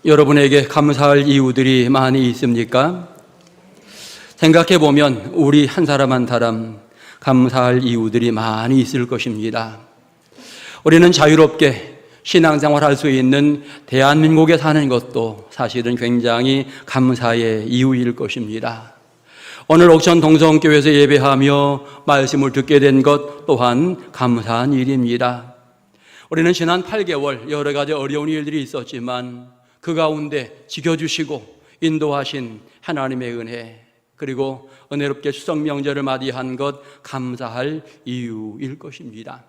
여러분에게 감사할 이유들이 많이 있습니까? 생각해 보면 우리 한 사람 한 사람 감사할 이유들이 많이 있을 것입니다. 우리는 자유롭게 신앙생활 할 수 있는 대한민국에 사는 것도 사실은 굉장히 감사의 이유일 것입니다. 오늘 옥천 동성교회에서 예배하며 말씀을 듣게 된 것 또한 감사한 일입니다. 우리는 지난 8개월 여러 가지 어려운 일들이 있었지만 그 가운데 지켜주시고 인도하신 하나님의 은혜, 그리고 은혜롭게 추석 명절을 맞이한 것 감사할 이유일 것입니다.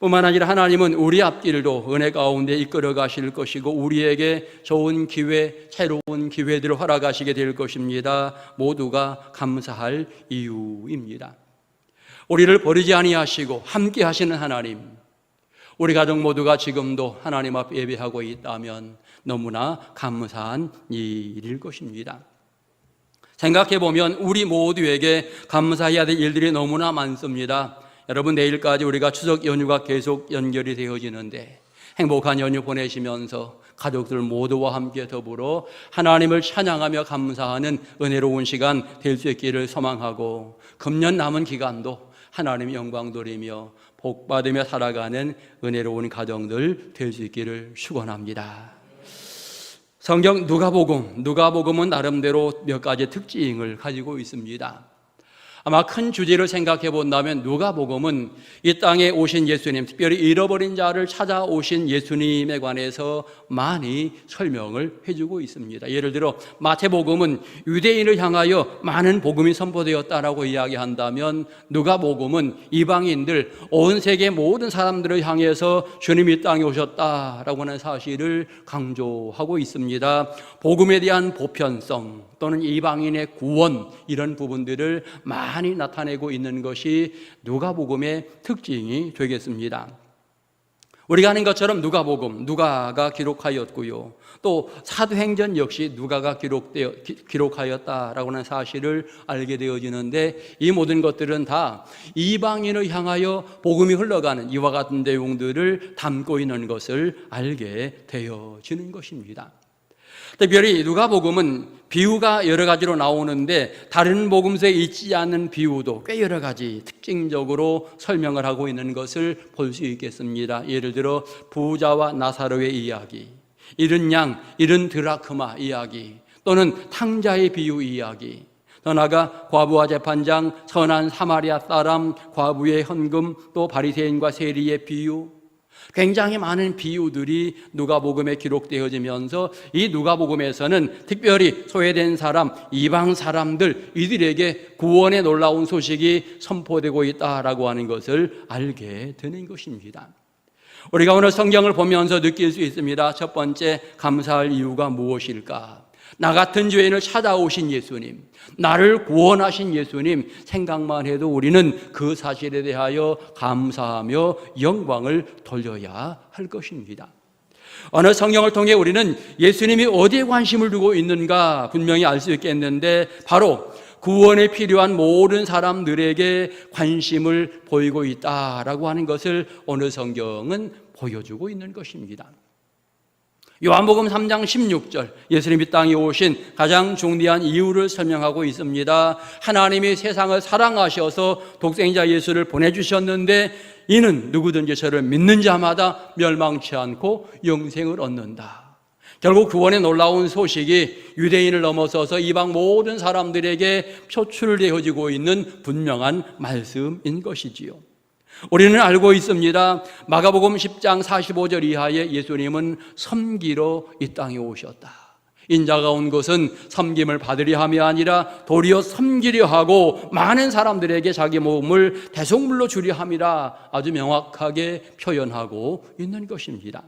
뿐만 아니라 하나님은 우리 앞길도 은혜 가운데 이끌어 가실 것이고 우리에게 좋은 기회, 새로운 기회들을 허락하시게 될 것입니다. 모두가 감사할 이유입니다. 우리를 버리지 아니하시고 함께 하시는 하나님, 우리 가족 모두가 지금도 하나님 앞에 예배하고 있다면 너무나 감사한 일일 것입니다. 생각해 보면 우리 모두에게 감사해야 될 일들이 너무나 많습니다. 여러분, 내일까지 우리가 추석 연휴가 계속 연결이 되어지는데 행복한 연휴 보내시면서 가족들 모두와 함께 더불어 하나님을 찬양하며 감사하는 은혜로운 시간 될 수 있기를 소망하고 금년 남은 기간도 하나님 영광 돌리며 복 받으며 살아가는 은혜로운 가정들 될 수 있기를 축원합니다. 성경 누가복음은 나름대로 몇 가지 특징을 가지고 있습니다. 아마 큰 주제를 생각해 본다면 누가복음은 이 땅에 오신 예수님, 특별히 잃어버린 자를 찾아오신 예수님에 관해서 많이 설명을 해주고 있습니다. 예를 들어 마태복음은 유대인을 향하여 많은 복음이 선포되었다라고 이야기한다면 누가복음은 이방인들, 온 세계 모든 사람들을 향해서 주님이 이 땅에 오셨다라고 하는 사실을 강조하고 있습니다. 복음에 대한 보편성 또는 이방인의 구원, 이런 부분들을 많이 나타내고 있는 것이 누가복음의 특징이 되겠습니다. 우리가 아는 것처럼 누가복음, 누가가 기록하였고요. 또 사도행전 역시 누가가 기록하였다라고 하는 사실을 알게 되어지는데 이 모든 것들은 다 이방인을 향하여 복음이 흘러가는 이와 같은 내용들을 담고 있는 것을 알게 되어지는 것입니다. 특별히 누가복음은 비유가 여러 가지로 나오는데 다른 복음서에 있지 않는 비유도 꽤 여러 가지 특징적으로 설명을 하고 있는 것을 볼 수 있겠습니다. 예를 들어 부자와 나사로의 이야기, 잃은 양, 잃은 드라크마 이야기, 또는 탕자의 비유 이야기, 더 나아가 과부와 재판장, 선한 사마리아 사람, 과부의 헌금, 또 바리새인과 세리의 비유, 굉장히 많은 비유들이 누가복음에 기록되어지면서 이 누가복음에서는 특별히 소외된 사람, 이방 사람들, 이들에게 구원의 놀라운 소식이 선포되고 있다라고 하는 것을 알게 되는 것입니다. 우리가 오늘 성경을 보면서 느낄 수 있습니다. 첫 번째, 감사할 이유가 무엇일까? 나 같은 죄인을 찾아오신 예수님, 나를 구원하신 예수님 생각만 해도 우리는 그 사실에 대하여 감사하며 영광을 돌려야 할 것입니다. 오늘 성경을 통해 우리는 예수님이 어디에 관심을 두고 있는가 분명히 알 수 있겠는데 바로 구원에 필요한 모든 사람들에게 관심을 보이고 있다라고 하는 것을 오늘 성경은 보여주고 있는 것입니다. 요한복음 3장 16절, 예수님이 땅에 오신 가장 중대한 이유를 설명하고 있습니다. 하나님이 세상을 사랑하셔서 독생자 예수를 보내주셨는데 이는 누구든지 저를 믿는 자마다 멸망치 않고 영생을 얻는다. 결국 구원의 놀라운 소식이 유대인을 넘어서서 이방 모든 사람들에게 표출되어지고 있는 분명한 말씀인 것이지요. 우리는 알고 있습니다. 마가복음 10장 45절 이하에 예수님은 섬기러 이 땅에 오셨다. 인자가 온 것은 섬김을 받으려 함이 아니라 도리어 섬기려 하고 많은 사람들에게 자기 몸을 대속물로 주려 함이라 아주 명확하게 표현하고 있는 것입니다.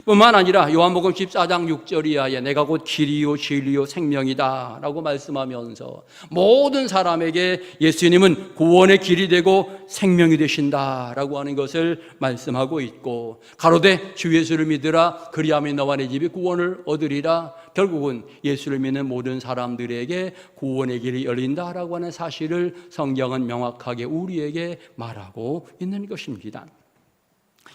뿐만 아니라 요한복음 14장 6절 이하에 내가 곧 길이요 진리요 생명이다 라고 말씀하면서 모든 사람에게 예수님은 구원의 길이 되고 생명이 되신다라고 하는 것을 말씀하고 있고, 가로되 주 예수를 믿으라 그리하면 너와 내 집이 구원을 얻으리라. 결국은 예수를 믿는 모든 사람들에게 구원의 길이 열린다라고 하는 사실을 성경은 명확하게 우리에게 말하고 있는 것입니다.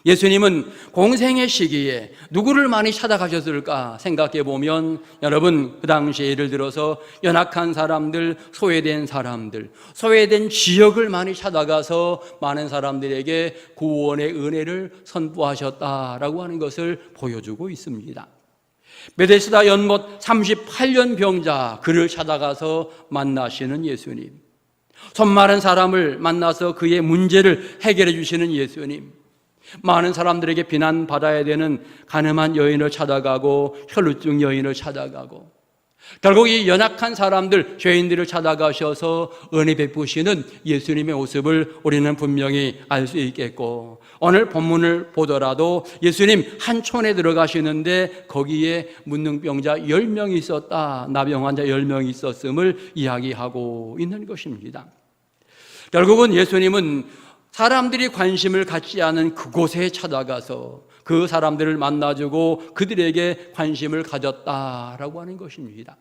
예수님은 공생의 시기에 누구를 많이 찾아가셨을까 생각해 보면 여러분, 그 당시에 예를 들어서 연약한 사람들, 소외된 사람들, 소외된 지역을 많이 찾아가서 많은 사람들에게 구원의 은혜를 선포하셨다라고 하는 것을 보여주고 있습니다. 베데스다 연못 38년 병자, 그를 찾아가서 만나시는 예수님, 손 마른 사람을 만나서 그의 문제를 해결해 주시는 예수님, 많은 사람들에게 비난받아야 되는 가늠한 여인을 찾아가고 혈루증 여인을 찾아가고 결국 이 연약한 사람들, 죄인들을 찾아가셔서 은혜 베푸시는 예수님의 모습을 우리는 분명히 알 수 있겠고, 오늘 본문을 보더라도 예수님 한 촌에 들어가시는데 거기에 문둥병자 10명이 있었다, 나병 환자 10명이 있었음을 이야기하고 있는 것입니다. 결국은 예수님은 사람들이 관심을 갖지 않은 그곳에 찾아가서 그 사람들을 만나주고 그들에게 관심을 가졌다라고 하는 것입니다.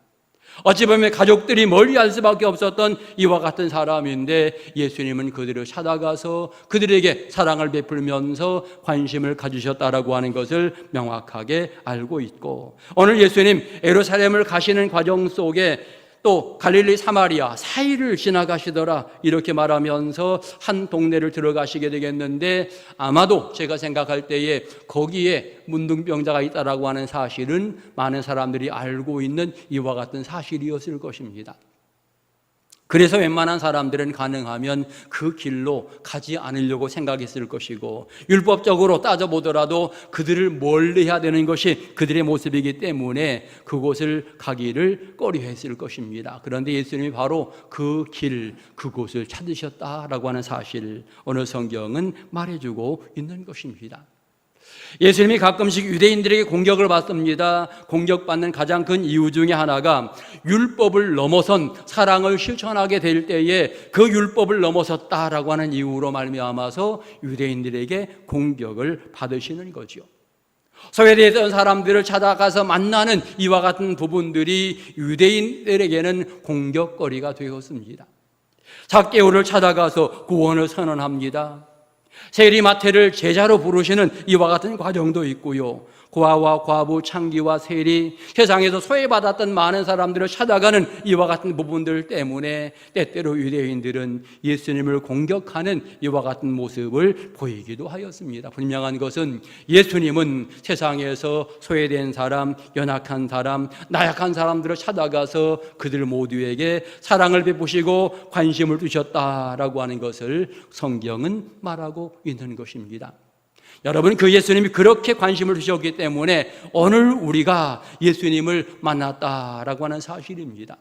어찌 보면 가족들이 멀리할 수밖에 없었던 이와 같은 사람인데 예수님은 그들을 찾아가서 그들에게 사랑을 베풀면서 관심을 가지셨다라고 하는 것을 명확하게 알고 있고, 오늘 예수님 예루살렘을 가시는 과정 속에 또 갈릴리 사마리아 사이를 지나가시더라 이렇게 말하면서 한 동네를 들어가시게 되겠는데, 아마도 제가 생각할 때에 거기에 문둥병자가 있다라고 하는 사실은 많은 사람들이 알고 있는 이와 같은 사실이었을 것입니다. 그래서 웬만한 사람들은 가능하면 그 길로 가지 않으려고 생각했을 것이고, 율법적으로 따져보더라도 그들을 멀리해야 되는 것이 그들의 모습이기 때문에 그곳을 가기를 꺼려했을 것입니다. 그런데 예수님이 바로 그 길, 그곳을 찾으셨다라고 하는 사실을 오늘 성경은 말해주고 있는 것입니다. 예수님이 가끔씩 유대인들에게 공격을 받습니다. 공격받는 가장 큰 이유 중에 하나가 율법을 넘어선 사랑을 실천하게 될 때에 그 율법을 넘어섰다라고 하는 이유로 말미암아서 유대인들에게 공격을 받으시는 거죠. 소외되었던 사람들을 찾아가서 만나는 이와 같은 부분들이 유대인들에게는 공격거리가 되었습니다. 삭개오를 찾아가서 구원을 선언합니다. 세리마태를 제자로 부르시는 이와 같은 과정도 있고요. 고아와 과부, 창기와 세리, 세상에서 소외받았던 많은 사람들을 찾아가는 이와 같은 부분들 때문에 때때로 유대인들은 예수님을 공격하는 이와 같은 모습을 보이기도 하였습니다. 분명한 것은 예수님은 세상에서 소외된 사람, 연약한 사람, 나약한 사람들을 찾아가서 그들 모두에게 사랑을 베푸시고 관심을 두셨다라고 하는 것을 성경은 말하고 있는 것입니다. 여러분, 그 예수님이 그렇게 관심을 두셨기 때문에 오늘 우리가 예수님을 만났다라고 하는 사실입니다.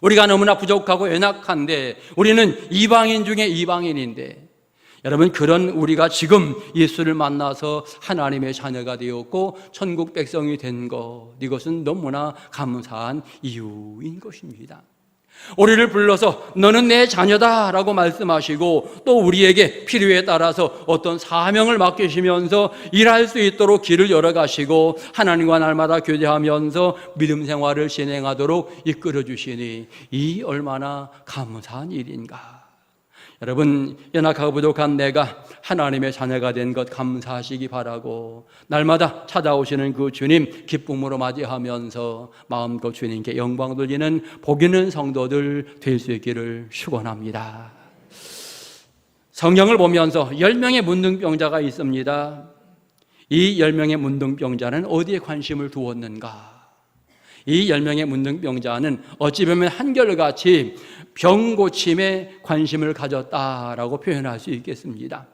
우리가 너무나 부족하고 연약한데, 우리는 이방인 중에 이방인인데, 여러분, 그런 우리가 지금 예수를 만나서 하나님의 자녀가 되었고 천국 백성이 된 것, 이것은 너무나 감사한 이유인 것입니다. 우리를 불러서 너는 내 자녀다 라고 말씀하시고, 또 우리에게 필요에 따라서 어떤 사명을 맡기시면서 일할 수 있도록 길을 열어가시고 하나님과 날마다 교제하면서 믿음 생활을 진행하도록 이끌어 주시니 이 얼마나 감사한 일인가. 여러분, 연약하고 부족한 내가 하나님의 자녀가 된 것 감사하시기 바라고, 날마다 찾아오시는 그 주님 기쁨으로 맞이하면서 마음껏 주님께 영광 돌리는 복 있는 성도들 될 수 있기를 축원합니다. 성경을 보면서 10명의 문둥병자가 있습니다. 이 10명의 문둥병자는 어디에 관심을 두었는가? 이 10명의 문둥병자는 어찌 보면 한결같이 병 고침에 관심을 가졌다라고 표현할 수 있겠습니다.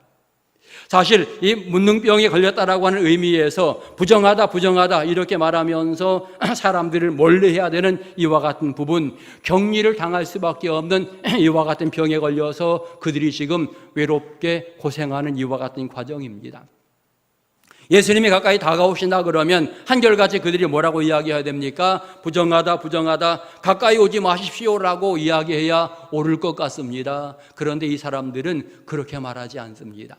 사실 이 문둥병에 걸렸다라고 하는 의미에서 부정하다 이렇게 말하면서 사람들을 멀리해야 되는 이와 같은 부분, 격리를 당할 수밖에 없는 이와 같은 병에 걸려서 그들이 지금 외롭게 고생하는 이와 같은 과정입니다. 예수님이 가까이 다가오신다 그러면 한결같이 그들이 뭐라고 이야기해야 됩니까? 부정하다 가까이 오지 마십시오라고 이야기해야 옳을 것 같습니다. 그런데 이 사람들은 그렇게 말하지 않습니다.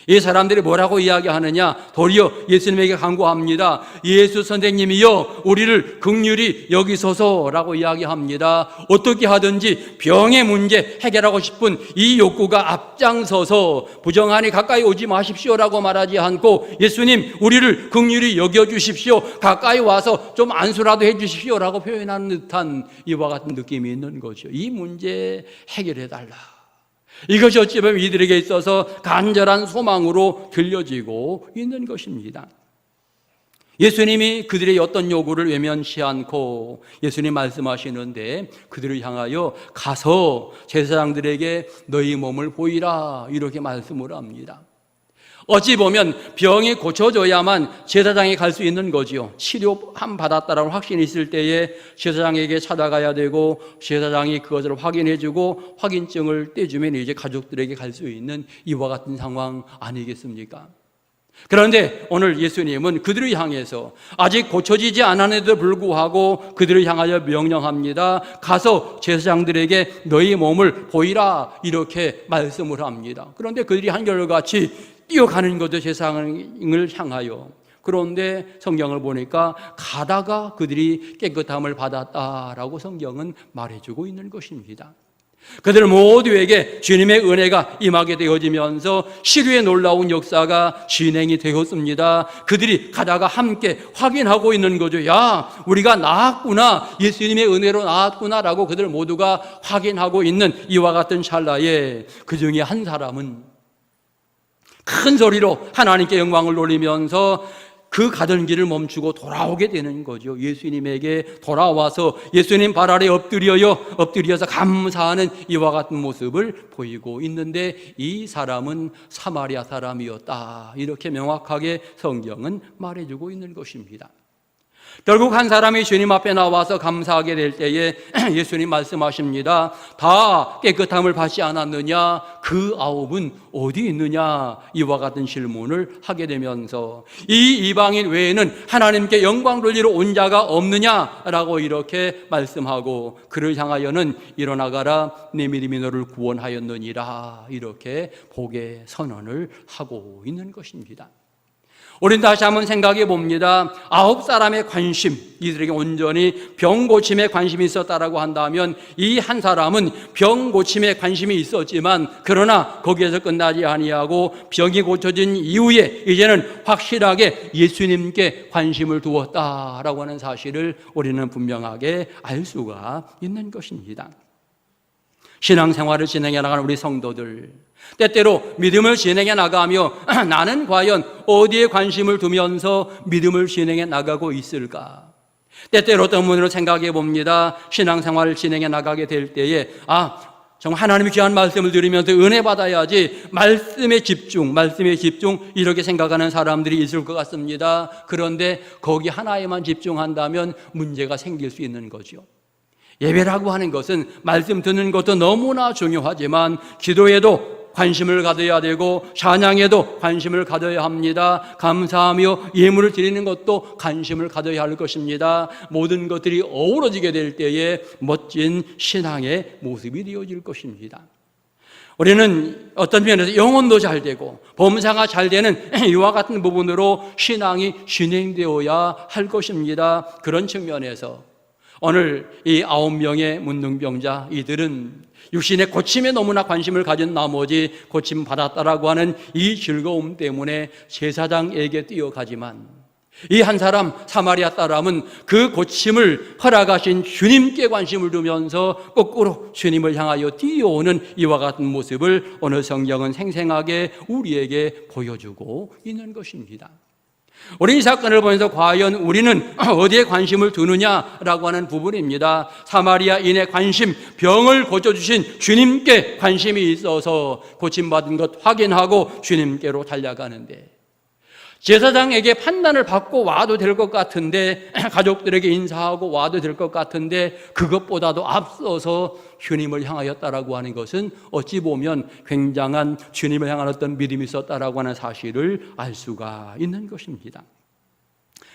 이 사람들이 뭐라고 이야기하느냐? 도리어 예수님에게 간구합니다. 예수 선생님이여 우리를 긍휼히 여기소서라고 이야기합니다. 어떻게 하든지 병의 문제 해결하고 싶은 이 욕구가 앞장서서 부정하니 가까이 오지 마십시오라고 말하지 않고 예수님 우리를 긍휼히 여겨주십시오, 가까이 와서 좀 안수라도 해주십시오라고 표현하는 듯한 이와 같은 느낌이 있는 거죠. 이 문제 해결해달라. 이것이 어찌 보면 이들에게 있어서 간절한 소망으로 들려지고 있는 것입니다. 예수님이 그들의 어떤 요구를 외면치 않고 예수님 말씀하시는데 그들을 향하여 가서 제사장들에게 너희 몸을 보이라 이렇게 말씀을 합니다. 어찌 보면 병이 고쳐져야만 제사장에 갈 수 있는 거지요. 치료함 받았다라는 확신이 있을 때에 제사장에게 찾아가야 되고 제사장이 그것을 확인해주고 확인증을 떼주면 이제 가족들에게 갈 수 있는 이와 같은 상황 아니겠습니까? 그런데 오늘 예수님은 그들을 향해서 아직 고쳐지지 않았는데도 불구하고 그들을 향하여 명령합니다. 가서 제사장들에게 너희 몸을 보이라 이렇게 말씀을 합니다. 그런데 그들이 한결같이 뛰어가는 것도 제사장을 향하여. 그런데 성경을 보니까 가다가 그들이 깨끗함을 받았다라고 성경은 말해주고 있는 것입니다. 그들 모두에게 주님의 은혜가 임하게 되어지면서 시류의 놀라운 역사가 진행이 되었습니다. 그들이 가다가 함께 확인하고 있는 거죠. 야, 우리가 나았구나, 예수님의 은혜로 나았구나라고 그들 모두가 확인하고 있는 이와 같은 찰나에 그 중에 한 사람은 큰 소리로 하나님께 영광을 돌리면서 그 가던 길을 멈추고 돌아오게 되는 거죠. 예수님에게 돌아와서 예수님 발 아래 엎드려서 감사하는 이와 같은 모습을 보이고 있는데 이 사람은 사마리아 사람이었다. 이렇게 명확하게 성경은 말해주고 있는 것입니다. 결국 한 사람이 주님 앞에 나와서 감사하게 될 때에 예수님 말씀하십니다. 다 깨끗함을 받지 않았느냐? 그 아홉은 어디 있느냐? 이와 같은 질문을 하게 되면서 이 이방인 외에는 하나님께 영광 돌리러 온 자가 없느냐라고 이렇게 말씀하고 그를 향하여는 일어나가라, 내 믿음이 너를 구원하였느니라 이렇게 복의 선언을 하고 있는 것입니다. 우린 다시 한번 생각해 봅니다. 9사람의 관심, 이들에게 온전히 병 고침에 관심이 있었다라고 한다면 이 한 사람은 병 고침에 관심이 있었지만 그러나 거기에서 끝나지 아니하고 병이 고쳐진 이후에 이제는 확실하게 예수님께 관심을 두었다라고 하는 사실을 우리는 분명하게 알 수가 있는 것입니다. 신앙생활을 진행해 나가는 우리 성도들, 때때로 믿음을 진행해 나가며 나는 과연 어디에 관심을 두면서 믿음을 진행해 나가고 있을까? 때때로 어떤 분으로 생각해 봅니다. 신앙생활을 진행해 나가게 될 때에 정말 하나님의 귀한 말씀을 들으면서 은혜 받아야지, 말씀에 집중 이렇게 생각하는 사람들이 있을 것 같습니다. 그런데 거기 하나에만 집중한다면 문제가 생길 수 있는 거죠. 예배라고 하는 것은 말씀 듣는 것도 너무나 중요하지만 기도에도 관심을 가져야 되고 찬양에도 관심을 가져야 합니다. 감사하며 예물을 드리는 것도 관심을 가져야 할 것입니다. 모든 것들이 어우러지게 될 때에 멋진 신앙의 모습이 되어질 것입니다. 우리는 어떤 면에서 영혼도 잘 되고 범사가 잘 되는 이와 같은 부분으로 신앙이 진행되어야 할 것입니다. 그런 측면에서 오늘 이 9명의 문둥병자, 이들은 육신의 고침에 너무나 관심을 가진 나머지 고침 받았다라고 하는 이 즐거움 때문에 제사장에게 뛰어가지만 이 한 사람, 사마리아 사람은 그 고침을 허락하신 주님께 관심을 두면서 거꾸로 주님을 향하여 뛰어오는 이와 같은 모습을 오늘 성경은 생생하게 우리에게 보여주고 있는 것입니다. 우리 이 사건을 보면서 과연 우리는 어디에 관심을 두느냐라고 하는 부분입니다. 사마리아인의 관심, 병을 고쳐주신 주님께 관심이 있어서 고침받은 것 확인하고 주님께로 달려가는데, 제사장에게 판단을 받고 와도 될 것 같은데, 가족들에게 인사하고 와도 될 것 같은데 그것보다도 앞서서 주님을 향하였다라고 하는 것은 어찌 보면 굉장한 주님을 향한 어떤 믿음이 있었다라고 하는 사실을 알 수가 있는 것입니다.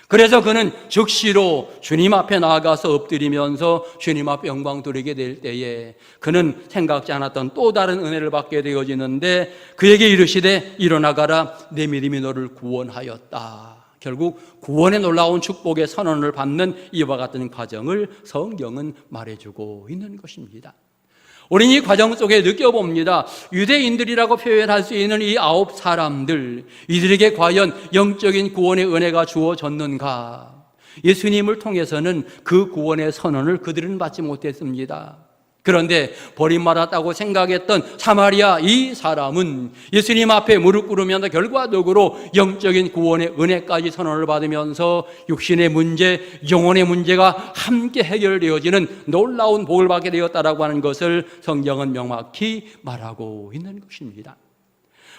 그래서 그는 즉시로 주님 앞에 나아가서 엎드리면서 주님 앞에 영광 돌리게 될 때에 그는 생각지 않았던 또 다른 은혜를 받게 되어지는데 그에게 이르시되 일어나가라 내 믿음이 너를 구원하였다. 결국 구원의 놀라운 축복의 선언을 받는 이와 같은 과정을 성경은 말해주고 있는 것입니다. 우리는 이 과정 속에 느껴봅니다. 유대인들이라고 표현할 수 있는 이 9 이들에게 과연 영적인 구원의 은혜가 주어졌는가? 예수님을 통해서는 그 구원의 선언을 그들은 받지 못했습니다. 그런데 버림받았다고 생각했던 사마리아 이 사람은 예수님 앞에 무릎 꿇으면서 결과적으로 영적인 구원의 은혜까지 선언을 받으면서 육신의 문제, 영혼의 문제가 함께 해결되어지는 놀라운 복을 받게 되었다라고 하는 것을 성경은 명확히 말하고 있는 것입니다.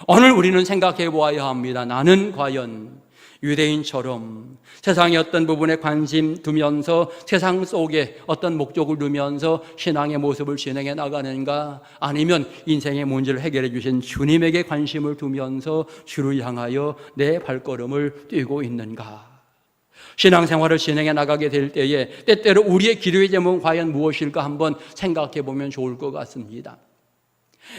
오늘 우리는 생각해 보아야 합니다. 나는 과연 유대인처럼 세상의 어떤 부분에 관심 두면서 세상 속에 어떤 목적을 두면서 신앙의 모습을 진행해 나가는가, 아니면 인생의 문제를 해결해 주신 주님에게 관심을 두면서 주를 향하여 내 발걸음을 뛰고 있는가? 신앙생활을 진행해 나가게 될 때에 때때로 우리의 기도의 제목은 과연 무엇일까 한번 생각해 보면 좋을 것 같습니다.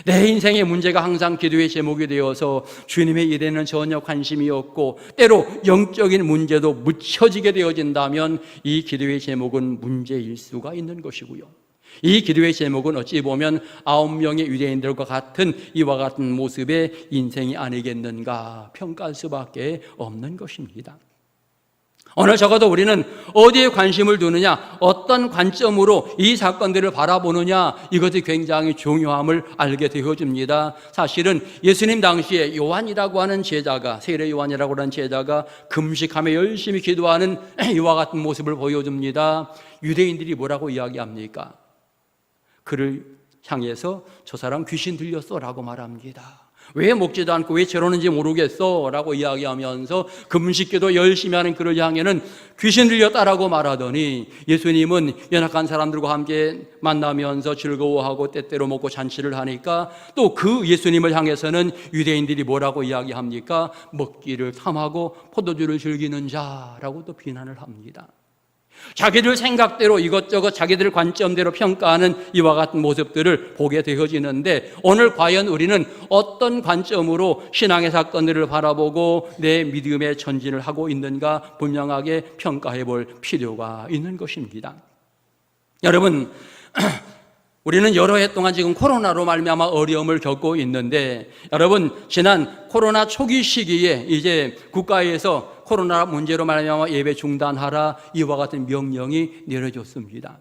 내 인생의 문제가 항상 기도의 제목이 되어서 주님의 일에는 전혀 관심이 없고 때로 영적인 문제도 묻혀지게 되어진다면 이 기도의 제목은 문제일 수가 있는 것이고요. 이 기도의 제목은 어찌 보면 9명의 유대인들과 같은 이와 같은 모습의 인생이 아니겠는가 평가할 수밖에 없는 것입니다. 오늘 적어도 우리는 어디에 관심을 두느냐, 어떤 관점으로 이 사건들을 바라보느냐, 이것이 굉장히 중요함을 알게 되어집니다. 사실은 예수님 당시에 요한이라고 하는 제자가, 세례 요한이라고 하는 제자가 금식하며 열심히 기도하는 이와 같은 모습을 보여줍니다. 유대인들이 뭐라고 이야기합니까? 그를 향해서 저 사람 귀신 들렸어 라고 말합니다. 왜 먹지도 않고 왜 저러는지 모르겠어 라고 이야기하면서 금식기도 열심히 하는 그를 향해는 귀신 들렸다라고 말하더니 예수님은 연약한 사람들과 함께 만나면서 즐거워하고 때때로 먹고 잔치를 하니까 또 그 예수님을 향해서는 유대인들이 뭐라고 이야기합니까? 먹기를 탐하고 포도주를 즐기는 자라고 또 비난을 합니다. 자기들 생각대로 이것저것 자기들 관점대로 평가하는 이와 같은 모습들을 보게 되어지는데 오늘 과연 우리는 어떤 관점으로 신앙의 사건들을 바라보고 내 믿음의 전진을 하고 있는가 분명하게 평가해 볼 필요가 있는 것입니다. 여러분, 우리는 여러 해 동안 지금 코로나로 말미암아 어려움을 겪고 있는데 여러분, 지난 코로나 초기 시기에 이제 국가에서 코로나 문제로 말미암아 예배 중단하라 이와 같은 명령이 내려졌습니다.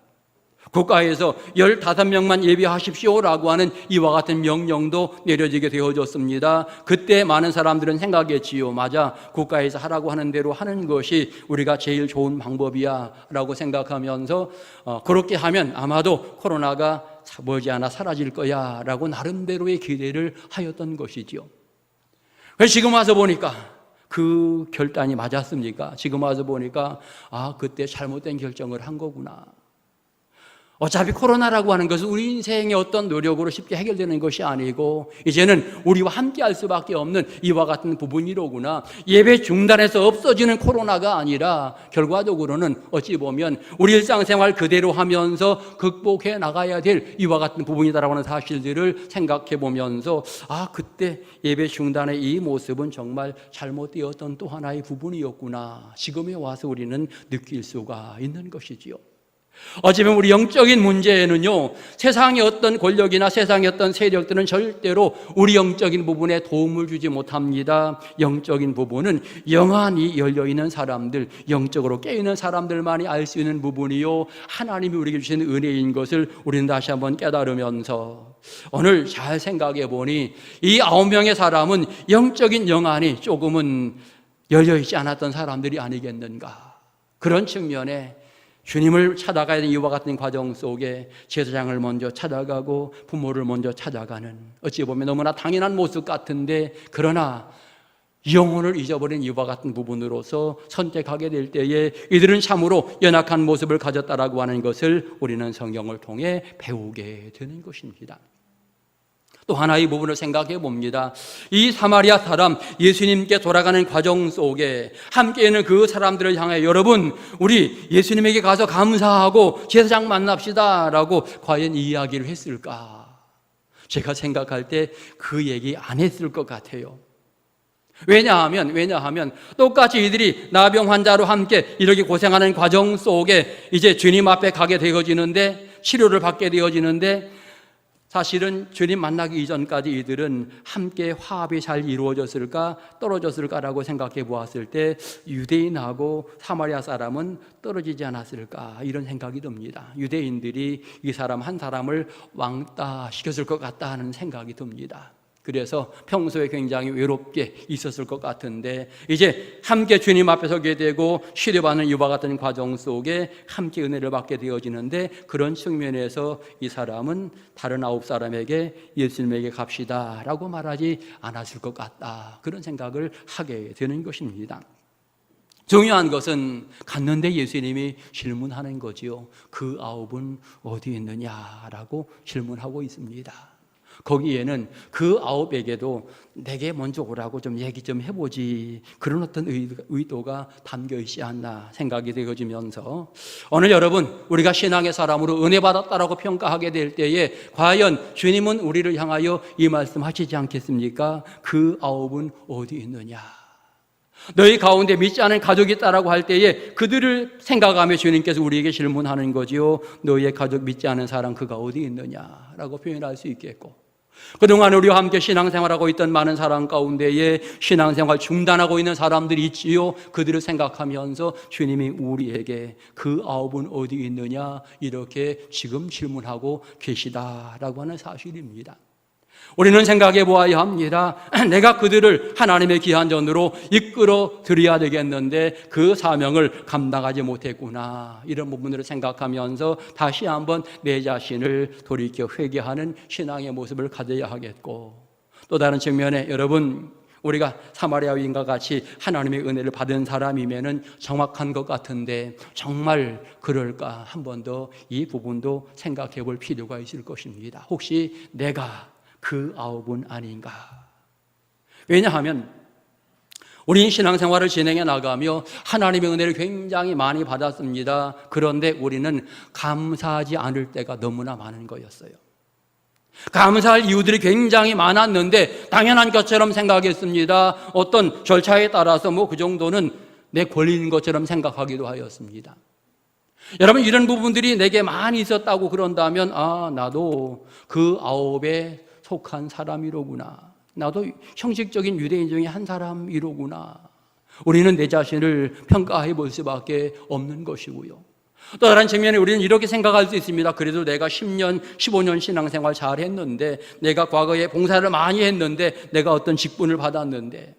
국가에서 15명만 예배하십시오라고 하는 이와 같은 명령도 내려지게 되어졌습니다. 그때 많은 사람들은 생각했지요. 맞아, 국가에서 하라고 하는 대로 하는 것이 우리가 제일 좋은 방법이야 라고 생각하면서 그렇게 하면 아마도 코로나가 머지않아 사라질 거야 라고 나름대로의 기대를 하였던 것이지요. 그래서 지금 와서 보니까 그 결단이 맞았습니까? 지금 와서 보니까 그때 잘못된 결정을 한 거구나. 어차피 코로나라고 하는 것은 우리 인생의 어떤 노력으로 쉽게 해결되는 것이 아니고 이제는 우리와 함께 할 수밖에 없는 이와 같은 부분이로구나. 예배 중단해서 없어지는 코로나가 아니라 결과적으로는 어찌 보면 우리 일상생활 그대로 하면서 극복해 나가야 될 이와 같은 부분이다라고 하는 사실들을 생각해 보면서 그때 예배 중단의 이 모습은 정말 잘못되었던 또 하나의 부분이었구나. 지금에 와서 우리는 느낄 수가 있는 것이지요. 어쩌면 우리 영적인 문제에는요, 세상의 어떤 권력이나 세상의 어떤 세력들은 절대로 우리 영적인 부분에 도움을 주지 못합니다. 영적인 부분은 영안이 열려있는 사람들, 영적으로 깨어있는 사람들만이 알 수 있는 부분이요, 하나님이 우리에게 주신 은혜인 것을 우리는 다시 한번 깨달으면서 오늘 잘 생각해 보니 이 9명의 사람은 영적인 영안이 조금은 열려있지 않았던 사람들이 아니겠는가. 그런 측면에 주님을 찾아가야 되는 이와 같은 과정 속에 제사장을 먼저 찾아가고 부모를 먼저 찾아가는, 어찌 보면 너무나 당연한 모습 같은데 그러나 영혼을 잊어버린 이와 같은 부분으로서 선택하게 될 때에 이들은 참으로 연약한 모습을 가졌다라고 하는 것을 우리는 성경을 통해 배우게 되는 것입니다. 또 하나의 부분을 생각해 봅니다. 이 사마리아 사람, 예수님께 돌아가는 과정 속에 함께 있는 그 사람들을 향해 여러분, 우리 예수님에게 가서 감사하고 제사장 만납시다 라고 과연 이야기를 했을까? 제가 생각할 때 그 얘기 안 했을 것 같아요. 왜냐하면 똑같이 이들이 나병 환자로 함께 이렇게 고생하는 과정 속에 이제 주님 앞에 가게 되어지는데, 치료를 받게 되어지는데, 사실은 주님 만나기 이전까지 이들은 함께 화합이 잘 이루어졌을까 떨어졌을까라고 생각해 보았을 때 유대인하고 사마리아 사람은 떨어지지 않았을까, 이런 생각이 듭니다. 유대인들이 이 사람 한 사람을 왕따 시켰을 것 같다 하는 생각이 듭니다. 그래서 평소에 굉장히 외롭게 있었을 것 같은데 이제 함께 주님 앞에 서게 되고 치료받는 이와 같은 과정 속에 함께 은혜를 받게 되어지는데, 그런 측면에서 이 사람은 다른 9사람에게 예수님에게 갑시다 라고 말하지 않았을 것 같다, 그런 생각을 하게 되는 것입니다. 중요한 것은 갔는데 예수님이 질문하는 거지요. 그 9은 어디 있느냐라고 질문하고 있습니다. 거기에는 그 9에게도 내게 먼저 오라고 좀 얘기 좀 해보지, 그런 어떤 의도가 담겨 있지 않나 생각이 되어지면서, 오늘 여러분, 우리가 신앙의 사람으로 은혜 받았다라고 평가하게 될 때에 과연 주님은 우리를 향하여 이 말씀 하시지 않겠습니까? 그 9은 어디 있느냐? 너희 가운데 믿지 않은 가족이 있다라고 할 때에 그들을 생각하며 주님께서 우리에게 질문하는 거지요. 너희의 가족 믿지 않은 사람 그가 어디 있느냐라고 표현할 수 있겠고, 그동안 우리와 함께 신앙생활하고 있던 많은 사람 가운데에 신앙생활 중단하고 있는 사람들이 있지요. 그들을 생각하면서 주님이 우리에게 그 9은 어디 있느냐 이렇게 지금 질문하고 계시다라고 하는 사실입니다. 우리는 생각해 보아야 합니다. 내가 그들을 하나님의 귀한 전으로 이끌어 드려야 되겠는데 그 사명을 감당하지 못했구나, 이런 부분들을 생각하면서 다시 한번 내 자신을 돌이켜 회개하는 신앙의 모습을 가져야 하겠고, 또 다른 측면에 여러분, 우리가 사마리아인과 같이 하나님의 은혜를 받은 사람이면은 정확한 것 같은데 정말 그럴까, 한 번 더 이 부분도 생각해 볼 필요가 있을 것입니다. 혹시 내가 그 9은 아닌가? 왜냐하면 우리는 신앙생활을 진행해 나가며 하나님의 은혜를 굉장히 많이 받았습니다. 그런데 우리는 감사하지 않을 때가 너무나 많은 거였어요. 감사할 이유들이 굉장히 많았는데 당연한 것처럼 생각했습니다. 어떤 절차에 따라서 그 정도는 내 권리인 것처럼 생각하기도 하였습니다. 여러분, 이런 부분들이 내게 많이 있었다고 그런다면 나도 그 9에 속한 사람이로구나, 나도 형식적인 유대인 중에 한 사람이로구나, 우리는 내 자신을 평가해 볼 수밖에 없는 것이고요. 또 다른 측면에 우리는 이렇게 생각할 수 있습니다. 그래도 내가 10년, 15년 신앙생활 잘 했는데, 내가 과거에 봉사를 많이 했는데, 내가 어떤 직분을 받았는데,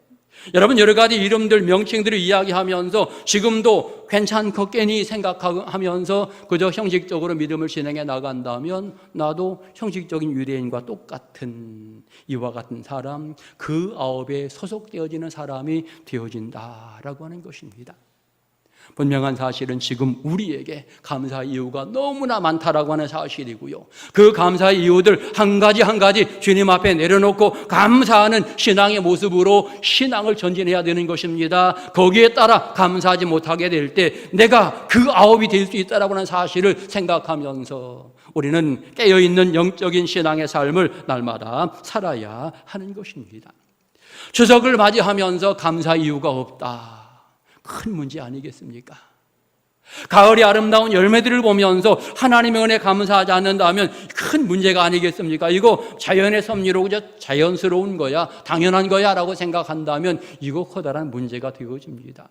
여러분, 여러 가지 이름들, 명칭들을 이야기하면서 지금도 괜찮고 깼니 생각하면서 그저 형식적으로 믿음을 진행해 나간다면 나도 형식적인 유대인과 똑같은 이와 같은 사람, 그 9에 소속되어지는 사람이 되어진다라고 하는 것입니다. 분명한 사실은 지금 우리에게 감사 이유가 너무나 많다라고 하는 사실이고요. 그 감사의 이유들 한 가지 한 가지 주님 앞에 내려놓고 감사하는 신앙의 모습으로 신앙을 전진해야 되는 것입니다. 거기에 따라 감사하지 못하게 될 때 내가 그 9이 될 수 있다라고 하는 사실을 생각하면서 우리는 깨어있는 영적인 신앙의 삶을 날마다 살아야 하는 것입니다. 추석을 맞이하면서 감사 이유가 없다, 큰 문제 아니겠습니까? 가을이 아름다운 열매들을 보면서 하나님의 은혜 감사하지 않는다면 큰 문제가 아니겠습니까? 이거 자연의 섭리로 자연스러운 거야, 당연한 거야 라고 생각한다면 이거 커다란 문제가 되어집니다.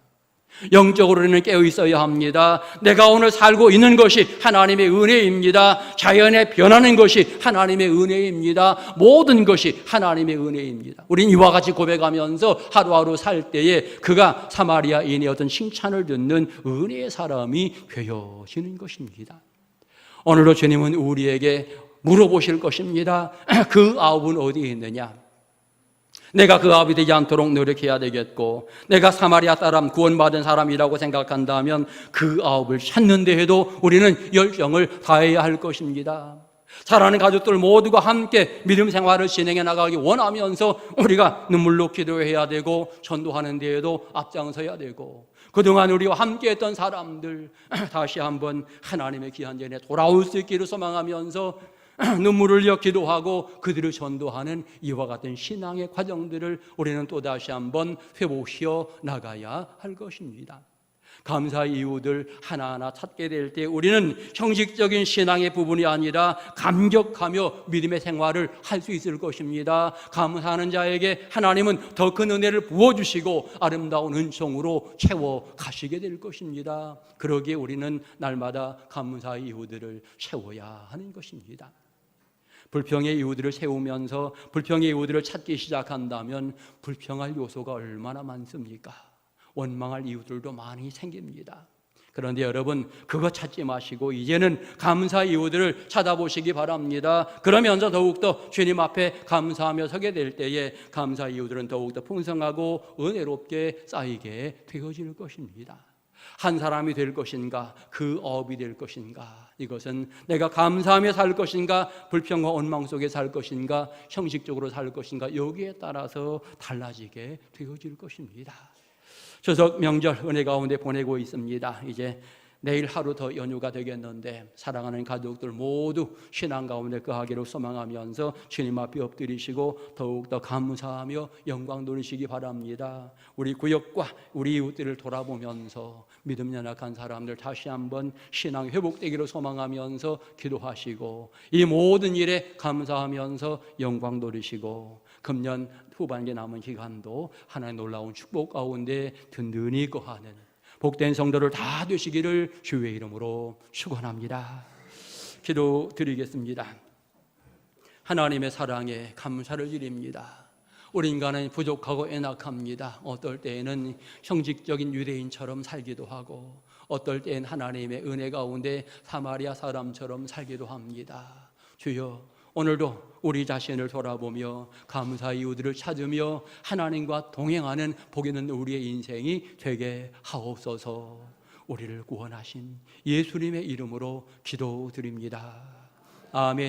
영적으로는 깨어 있어야 합니다. 내가 오늘 살고 있는 것이 하나님의 은혜입니다. 자연에 변하는 것이 하나님의 은혜입니다. 모든 것이 하나님의 은혜입니다. 우린 이와 같이 고백하면서 하루하루 살 때에 그가 사마리아인의 어떤 칭찬을 듣는 은혜의 사람이 되어지는 것입니다. 오늘도 주님은 우리에게 물어보실 것입니다. 그 9은 어디에 있느냐? 내가 그 9이 되지 않도록 노력해야 되겠고, 내가 사마리아 사람, 구원받은 사람이라고 생각한다면 그 9을 찾는 데에도 우리는 열정을 다해야 할 것입니다. 사랑하는 가족들 모두가 함께 믿음 생활을 진행해 나가기 원하면서 우리가 눈물로 기도해야 되고 전도하는 데에도 앞장서야 되고, 그동안 우리와 함께했던 사람들 다시 한번 하나님의 귀한 전에 돌아올 수 있기를 소망하면서 눈물을 흘려 기도하고 그들을 전도하는 이와 같은 신앙의 과정들을 우리는 또다시 한번 회복시켜 나가야 할 것입니다. 감사의 이유들 하나하나 찾게 될 때 우리는 형식적인 신앙의 부분이 아니라 감격하며 믿음의 생활을 할 수 있을 것입니다. 감사하는 자에게 하나님은 더 큰 은혜를 부어주시고 아름다운 은총으로 채워 가시게 될 것입니다. 그러기에 우리는 날마다 감사의 이유들을 채워야 하는 것입니다. 불평의 이유들을 세우면서 불평의 이유들을 찾기 시작한다면 불평할 요소가 얼마나 많습니까? 원망할 이유들도 많이 생깁니다. 그런데 여러분, 그거 찾지 마시고 이제는 감사의 이유들을 찾아보시기 바랍니다. 그러면서 더욱더 주님 앞에 감사하며 서게 될 때에 감사의 이유들은 더욱더 풍성하고 은혜롭게 쌓이게 되어질 것입니다. 한 사람이 될 것인가, 그 업이 될 것인가, 이것은 내가 감사하며 살 것인가, 불평과 원망 속에 살 것인가, 형식적으로 살 것인가, 여기에 따라서 달라지게 되어질 것입니다. 추석 명절 은혜 가운데 보내고 있습니다. 이제 내일 하루 더 연휴가 되겠는데 사랑하는 가족들 모두 신앙 가운데 거하기를 소망하면서 주님 앞에 엎드리시고 더욱더 감사하며 영광 돌리시기 바랍니다. 우리 구역과 우리 이웃들을 돌아보면서 믿음 연약한 사람들 다시 한번 신앙 회복되기를 소망하면서 기도하시고 이 모든 일에 감사하면서 영광 돌리시고 금년 후반기 남은 기간도 하나님의 놀라운 축복 가운데 든든히 거하는 복된 성도를 다 되시기를 주의 이름으로 축원합니다. 기도드리겠습니다. 하나님의 사랑에 감사를 드립니다. 우리 인간은 부족하고 연약합니다. 어떨 때에는 형식적인 유대인처럼 살기도 하고 어떨 때엔 하나님의 은혜 가운데 사마리아 사람처럼 살기도 합니다. 주여, 오늘도 우리 자신을 돌아보며 감사의 이유들을 찾으며 하나님과 동행하는 복 있는 우리의 인생이 되게 하옵소서. 우리를 구원하신 예수님의 이름으로 기도드립니다. 아멘.